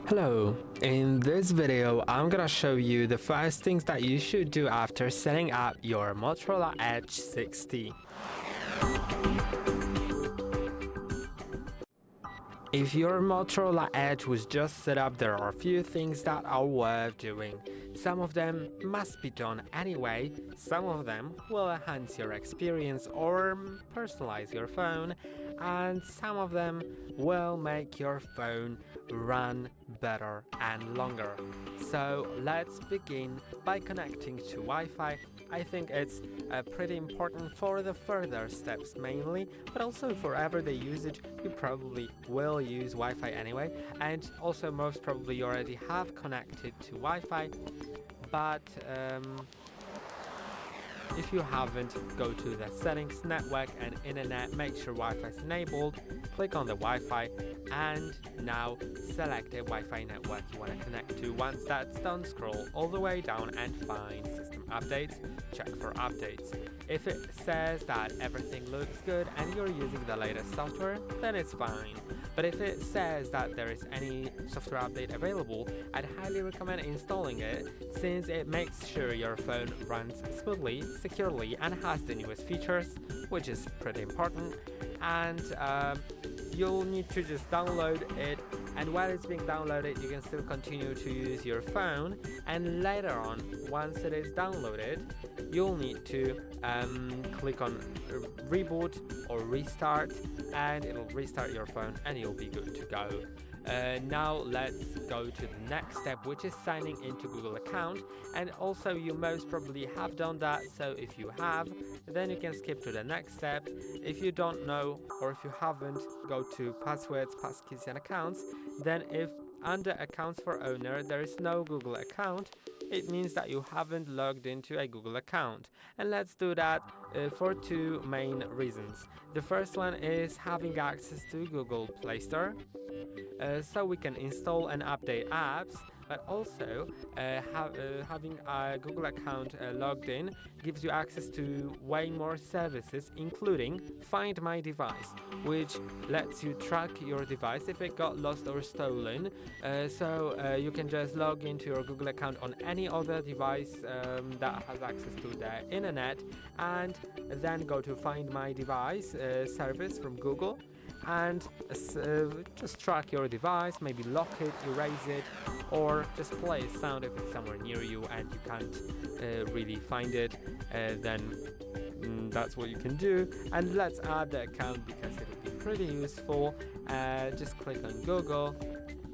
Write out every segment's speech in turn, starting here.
Hello, in this video I'm gonna show you the 5 things that you should do after setting up your Motorola Edge 60. If your Motorola Edge was just set up, there are a few things that are worth doing. Some of them must be done anyway, some of them will enhance your experience or personalize your phone, and some of them will make your phone run better and longer. So let's begin by connecting to Wi-Fi. I think it's pretty important for the further steps mainly, but also for everyday usage you probably will use Wi-Fi anyway, and also most probably you already have connected to Wi-Fi, but if you haven't, go to the settings, network and internet, make sure Wi-Fi is enabled, click on the Wi-Fi and now select a Wi-Fi network you want to connect to. Once that's done, scroll all the way down and find system updates, check for updates. If it says that everything looks good and you're using the latest software, then it's fine. But if it says that there is any software update available, I'd highly recommend installing it, since it makes sure your phone runs smoothly, securely and has the newest features, which is pretty important. And you'll need to just download it, and while it's being downloaded you can still continue to use your phone, and later on, once it is downloaded, you'll need to click on reboot or restart, and it'll restart your phone and you'll be good to go. Now let's go to the next step, which is signing into Google account, and also you most probably have done that, so if you have, then you can skip to the next step. If you don't know or if you haven't, go to passwords, passkeys and accounts. Then if under accounts for owner there is no Google account, it means that you haven't logged into a Google account, and let's do that for two main reasons. The first one is having access to Google Play Store, so we can install and update apps, but also having a Google account logged in gives you access to way more services, including Find My Device, which lets you track your device if it got lost or stolen. So you can just log into your Google account on any other device that has access to the internet, and then go to Find My Device service from Google, and just track your device, maybe lock it, erase it, or just play a sound if it's somewhere near you and you can't really find it, then that's what you can do. And let's add the account because it'll be pretty useful. Just click on Google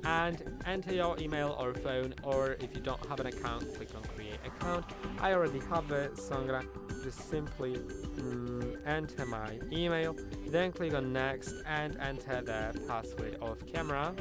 and enter your email or phone, or if you don't have an account, click on create account. I already have it, so I'm gonna just simply enter my email, then click on next and enter the password of camera.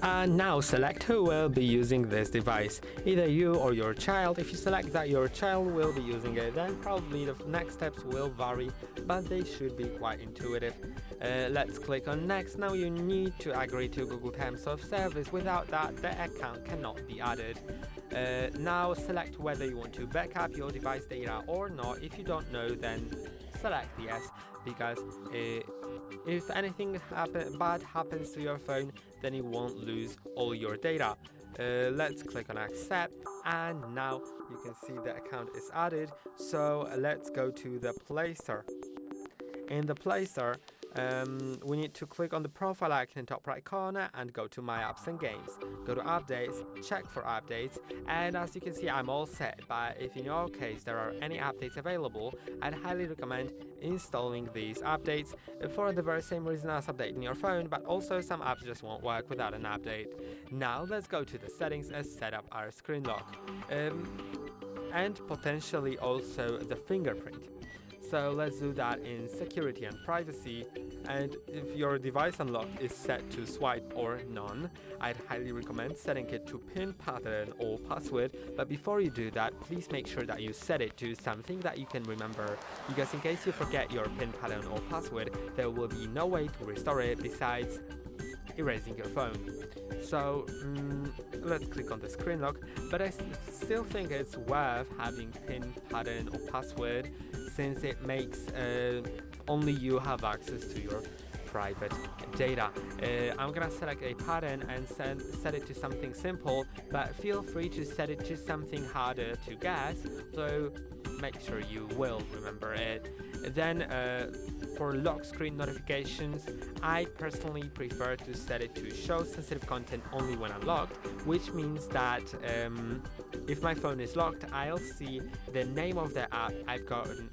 And now select who will be using this device, either you or your child. If you select that your child will be using it, then probably the next steps will vary, but they should be quite intuitive. Let's click on next. Now you need to agree to Google Terms of Service. Without that, the account cannot be added. Now select whether you want to backup your device data or not. If you don't know, then select yes, because if anything bad happens to your phone, then you won't lose all your data. Let's click on accept, and now you can see the account is added. So let's go to the Play Store. In the Play Store, we need to click on the profile icon in top right corner and go to My Apps and Games. Go to Updates, check for updates, and as you can see I'm all set, but if in your case there are any updates available, I'd highly recommend installing these updates for the very same reason as updating your phone, but also some apps just won't work without an update. Now let's go to the settings and set up our screen lock, and potentially also the fingerprint. So let's do that in security and privacy, and if your device unlock is set to swipe or none, I'd highly recommend setting it to pin pattern or password. But before you do that, please make sure that you set it to something that you can remember, because in case you forget your pin pattern or password, there will be no way to restore it besides erasing your phone. So let's click on the screen lock, but I still think it's worth having pin pattern or password, since it makes only you have access to your private data. I'm gonna select a pattern and set it to something simple, but feel free to set it to something harder to guess, so make sure you will remember it. Then for lock screen notifications, I personally prefer to set it to show sensitive content only when unlocked, which means that if my phone is locked, I'll see the name of the app I've gotten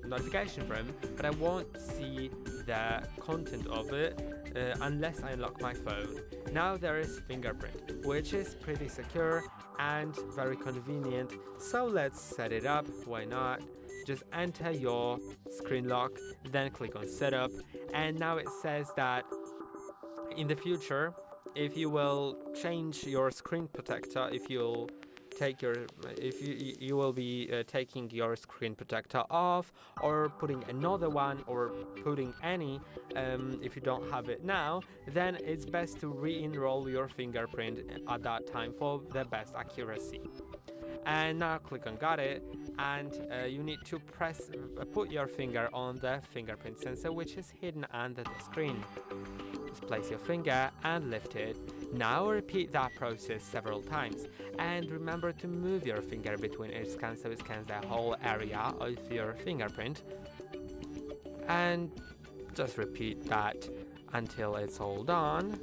notification from, but I won't see the content of it unless I unlock my phone. Now there is Fingerprint, which is pretty secure and very convenient, so let's set it up. Why not? Just enter your screen lock, then click on setup, and now it says that in the future, if you will change your screen protector, if you will be taking your screen protector off, or putting another one, or putting any, if you don't have it now, then it's best to re-enroll your fingerprint at that time for the best accuracy. And now click on got it, and you need to put your finger on the fingerprint sensor, which is hidden under the screen. Just place your finger and lift it. Now repeat that process several times, and remember to move your finger between each scan so it scans the whole area of your fingerprint, and just repeat that until it's all done.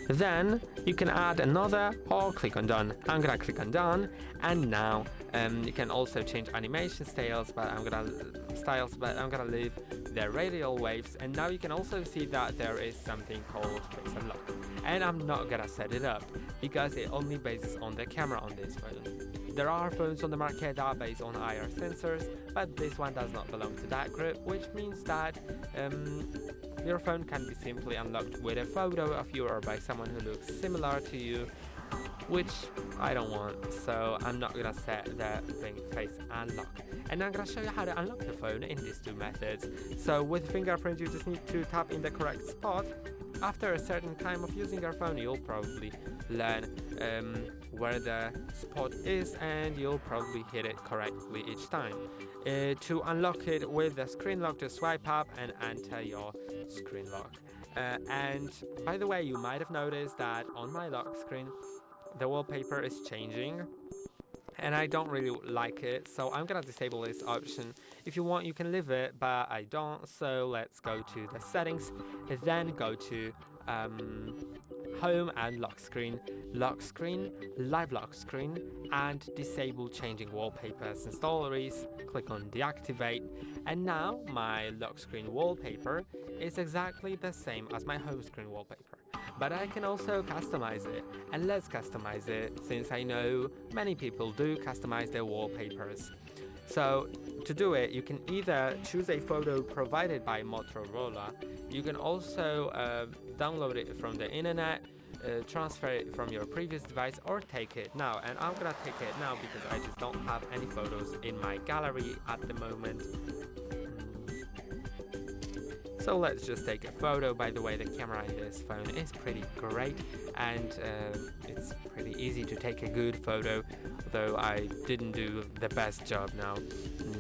Then you can add another or click on done. I'm gonna click on done, and now you can also change animation styles, but I'm gonna leave the radial waves. And now you can also see that there is something called face unlock, and I'm not gonna set it up because it only bases on the camera on this phone. There are phones on the market that are based on IR sensors, but this one does not belong to that group, which means that your phone can be simply unlocked with a photo of you or by someone who looks similar to you, which I don't want, so I'm not gonna set the face unlock. And I'm gonna show you how to unlock the phone in these two methods. So with fingerprint, you just need to tap in the correct spot. After a certain time of using your phone, you'll probably learn where the spot is, and you'll probably hit it correctly each time. To unlock it with the screen lock, just swipe up and enter your screen lock. And by the way, you might have noticed that on my lock screen, the wallpaper is changing, and I don't really like it, so I'm gonna disable this option. If you want, you can leave it, but I don't, so let's go to the settings, then go to home and lock screen, live lock screen, and disable changing wallpapers and stories. Click on deactivate, and now my lock screen wallpaper is exactly the same as my home screen wallpaper, but I can also customize it, and let's customize it, since I know many people do customize their wallpapers. So to do it, you can either choose a photo provided by Motorola, you can also download it from the internet, transfer it from your previous device, or take it now. And I'm gonna take it now because I just don't have any photos in my gallery at the moment. So let's just take a photo. By the way, the camera in this phone is pretty great, and it's pretty easy to take a good photo, though I didn't do the best job now.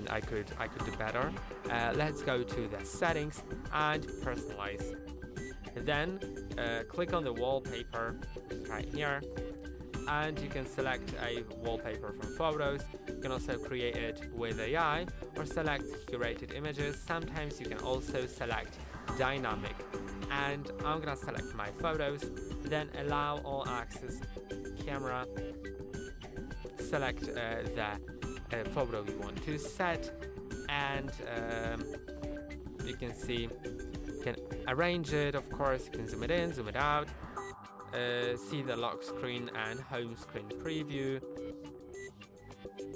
I could do better. Let's go to the settings and personalize. Then click on the wallpaper right here, and you can select a wallpaper from photos. You can also create it with AI or select curated images. Sometimes you can also select dynamic, and I'm gonna select my photos, then allow all access camera, select the photo you want to set, and you can see, you can arrange it, of course. You can zoom it in, zoom it out, see the lock screen and home screen preview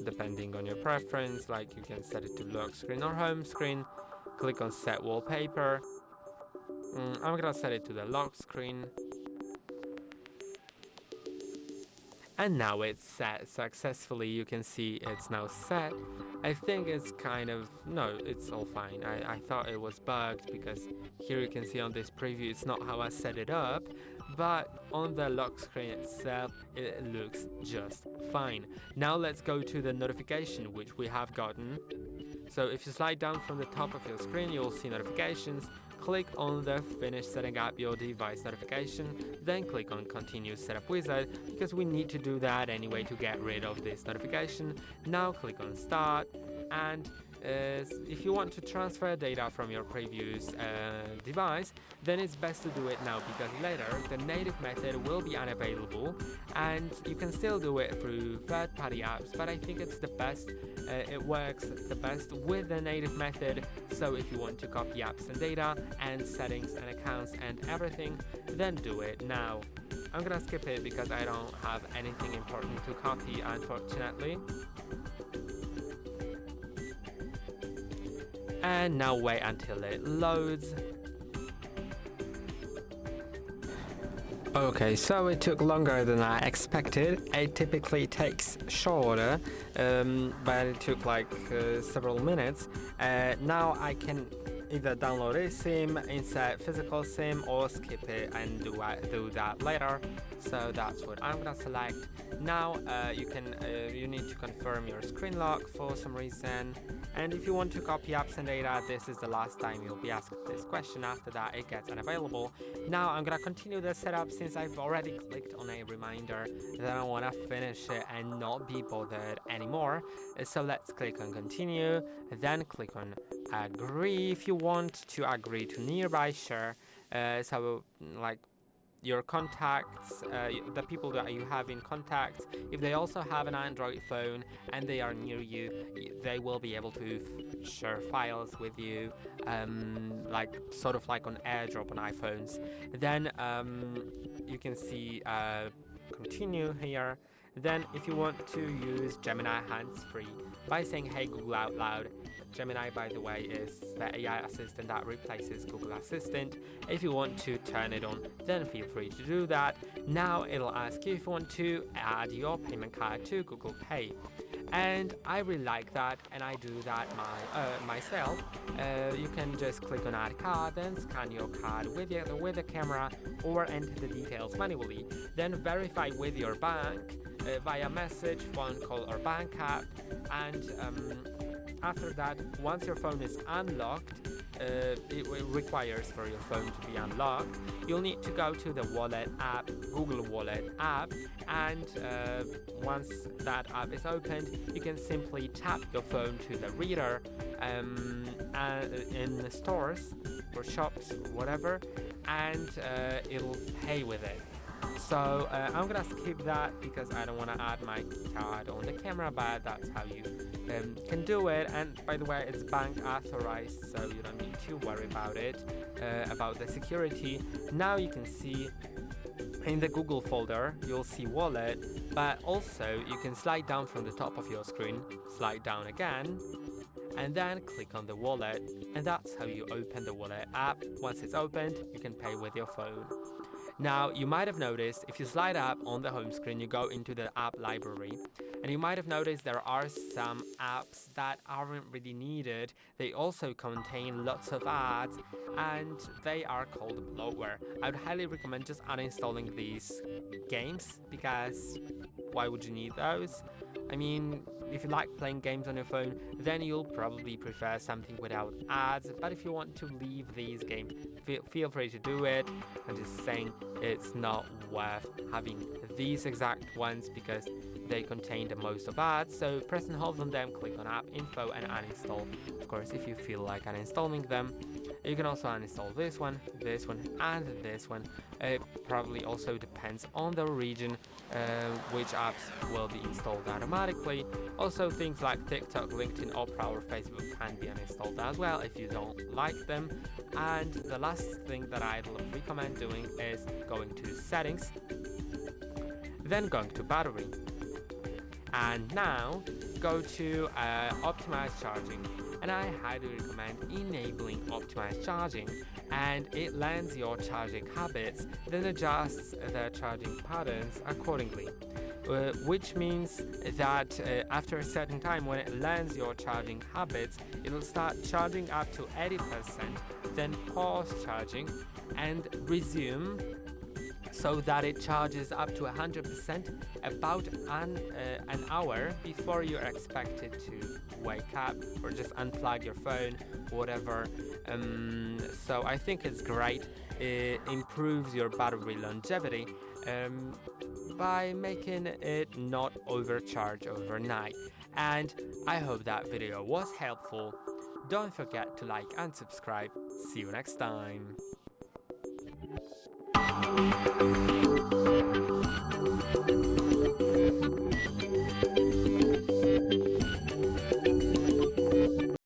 depending on your preference. Like, you can set it to lock screen or home screen. Click on set wallpaper. I'm gonna set it to the lock screen, and now it's set successfully. You can see it's now set. I think it's it's all fine. I thought it was bugged because here you can see on this preview it's not how I set it up, but on the lock screen itself it looks just fine. Now let's go to the notification which we have gotten. So if you slide down from the top of your screen, you'll see notifications. Click on the finish setting up your device notification, then click on continue setup wizard, because we need to do that anyway to get rid of this notification. Now click on start, and if you want to transfer data from your previous device, then it's best to do it now, because later the native method will be unavailable, and you can still do it through third-party apps, but I think it's the best. It works the best with the native method. So if you want to copy apps and data and settings and accounts and everything, then do it now. I'm gonna skip it because I don't have anything important to copy, unfortunately. And now wait until it loads. Okay, so it took longer than I expected. It typically takes shorter, but it took like several minutes. Now I can either download a SIM, insert physical SIM, or skip it and do that later. So that's what I'm gonna select. Now you need to confirm your screen lock for some reason. And if you want to copy apps and data, this is the last time you'll be asked this question. After that, it gets unavailable. Now I'm gonna continue the setup since I've already clicked on a reminder that I wanna finish it and not be bothered anymore. So let's click on continue, then click on agree if you want to agree to nearby share. So like your contacts, the people that you have in contacts, if they also have an Android phone and they are near you, they will be able to share files with you, like sort of like on Edge or on iPhones. Then you can see continue here. Then if you want to use Gemini hands-free by saying hey Google out loud. Gemini, by the way, is the AI assistant that replaces Google Assistant. If you want to turn it on, then feel free to do that. Now it'll ask you if you want to add your payment card to Google Pay. And I really like that, and I do that myself. You can just click on add card, then scan your card with the camera, or enter the details manually. Then verify with your bank via message, phone call, or bank app. And after that, once your phone is unlocked, it requires for your phone to be unlocked, you'll need to go to the Wallet app, Google Wallet app, and once that app is opened, you can simply tap your phone to the reader in the stores or shops or whatever, and it'll pay with it. So I'm gonna skip that because I don't want to add my card on the camera, but that's how you can do it. And by the way, it's bank authorized, so you don't need to worry about it, about the security. Now you can see in the Google folder, you'll see Wallet, but also you can slide down from the top of your screen, slide down again, and then click on the Wallet, and that's how you open the Wallet app. Once it's opened, you can pay with your phone. Now, you might have noticed, if you slide up on the home screen, you go into the app library, and you might have noticed there are some apps that aren't really needed. They also contain lots of ads, and they are called bloatware. I would highly recommend just uninstalling these games, because why would you need those? I mean, if you like playing games on your phone, then you'll probably prefer something without ads. But if you want to leave these games, feel free to do it. I'm just saying it's not worth having these exact ones because they contain the most of ads. So press and hold on them, click on app info and uninstall. Of course, if you feel like uninstalling them, you can also uninstall this one, and this one. It probably also depends on the region which apps will be installed automatically. Also, things like TikTok, LinkedIn, Opera, or Facebook can be uninstalled as well if you don't like them. And the last thing that I'd recommend doing is going to settings, then going to battery, and now go to optimize charging. And I highly recommend enabling optimized charging, and it learns your charging habits, then adjusts the charging patterns accordingly. Which means that after a certain time, when it learns your charging habits, it'll start charging up to 80%, then pause charging and resume so that it charges up to 100% about an hour before you're expected to wake up or just unplug your phone, whatever. So I think it's great. It improves your battery longevity by making it not overcharge overnight. And I hope that video was helpful. Don't forget to like and subscribe. See you next time.